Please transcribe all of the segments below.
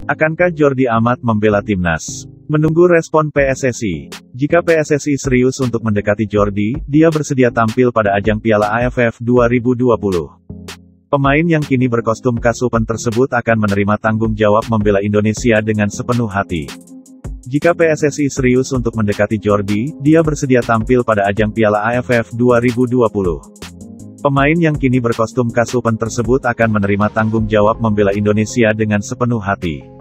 Akankah Jordi Amat membela timnas? Menunggu respon PSSI. Jika PSSI serius untuk mendekati Jordi, dia bersedia tampil pada ajang Piala AFF 2020. Pemain yang kini berkostum Kasupen tersebut akan menerima tanggung jawab membela Indonesia dengan sepenuh hati. Jika PSSI serius untuk mendekati Jordi, dia bersedia tampil pada ajang Piala AFF 2020. Pemain yang kini berkostum Kasupen tersebut akan menerima tanggung jawab membela Indonesia dengan sepenuh hati.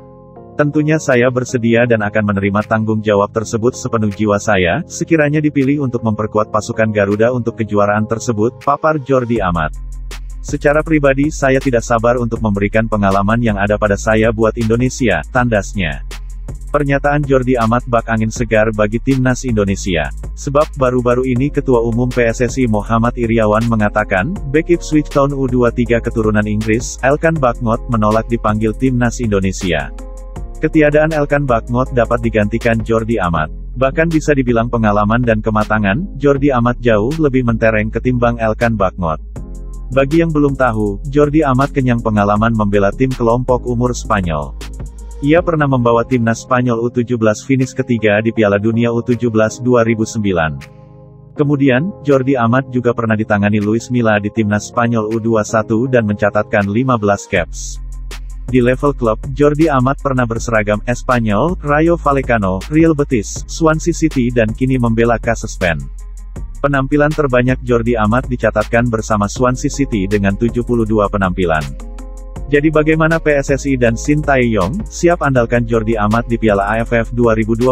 Tentunya saya bersedia dan akan menerima tanggung jawab tersebut sepenuh jiwa saya, sekiranya dipilih untuk memperkuat pasukan Garuda untuk kejuaraan tersebut, papar Jordi Amat. Secara pribadi saya tidak sabar untuk memberikan pengalaman yang ada pada saya buat Indonesia, tandasnya. Pernyataan Jordi Amat bak angin segar bagi timnas Indonesia. Sebab baru-baru ini Ketua Umum PSSI Muhammad Iryawan mengatakan, bek Ipswich Town U23 keturunan Inggris, Elkan Bagnot menolak dipanggil timnas Indonesia. Ketiadaan Elkan Bagnot dapat digantikan Jordi Amat. Bahkan bisa dibilang pengalaman dan kematangan, Jordi Amat jauh lebih mentereng ketimbang Elkan Bagnot. Bagi yang belum tahu, Jordi Amat kenyang pengalaman membela tim kelompok umur Spanyol. Ia pernah membawa timnas Spanyol U17 finish ketiga di Piala Dunia U17 2009. Kemudian, Jordi Amat juga pernah ditangani Luis Milla di timnas Spanyol U21 dan mencatatkan 15 caps. Di level klub, Jordi Amat pernah berseragam Espanyol, Rayo Vallecano, Real Betis, Swansea City dan kini membela Kazakhstan. Penampilan terbanyak Jordi Amat dicatatkan bersama Swansea City dengan 72 penampilan. Jadi bagaimana PSSI dan Sintayong, siap andalkan Jordi Amat di Piala AFF 2020?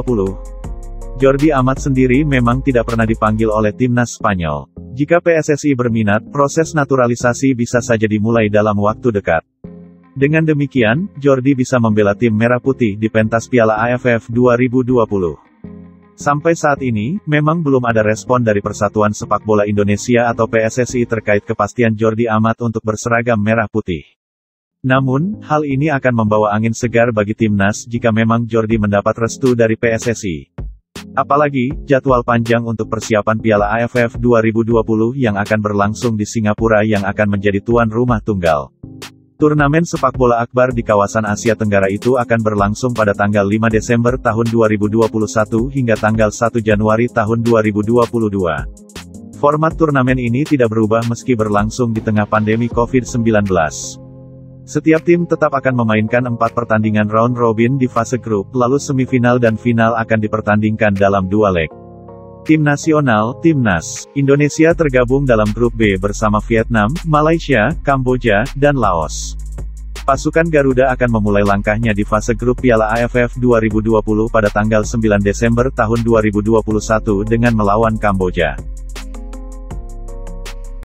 Jordi Amat sendiri memang tidak pernah dipanggil oleh timnas Spanyol. Jika PSSI berminat, proses naturalisasi bisa saja dimulai dalam waktu dekat. Dengan demikian, Jordi bisa membela tim Merah Putih di pentas Piala AFF 2020. Sampai saat ini, memang belum ada respon dari Persatuan Sepak Bola Indonesia atau PSSI terkait kepastian Jordi Amat untuk berseragam Merah Putih. Namun, hal ini akan membawa angin segar bagi timnas jika memang Jordi mendapat restu dari PSSI. Apalagi, jadwal panjang untuk persiapan Piala AFF 2020 yang akan berlangsung di Singapura yang akan menjadi tuan rumah tunggal. Turnamen sepak bola akbar di kawasan Asia Tenggara itu akan berlangsung pada tanggal 5 Desember tahun 2021 hingga tanggal 1 Januari tahun 2022. Format turnamen ini tidak berubah meski berlangsung di tengah pandemi COVID-19. Setiap tim tetap akan memainkan 4 pertandingan round robin di fase grup, lalu semifinal dan final akan dipertandingkan dalam 2 leg. Tim nasional, Timnas Indonesia tergabung dalam grup B bersama Vietnam, Malaysia, Kamboja, dan Laos. Pasukan Garuda akan memulai langkahnya di fase grup Piala AFF 2020 pada tanggal 9 Desember tahun 2021 dengan melawan Kamboja.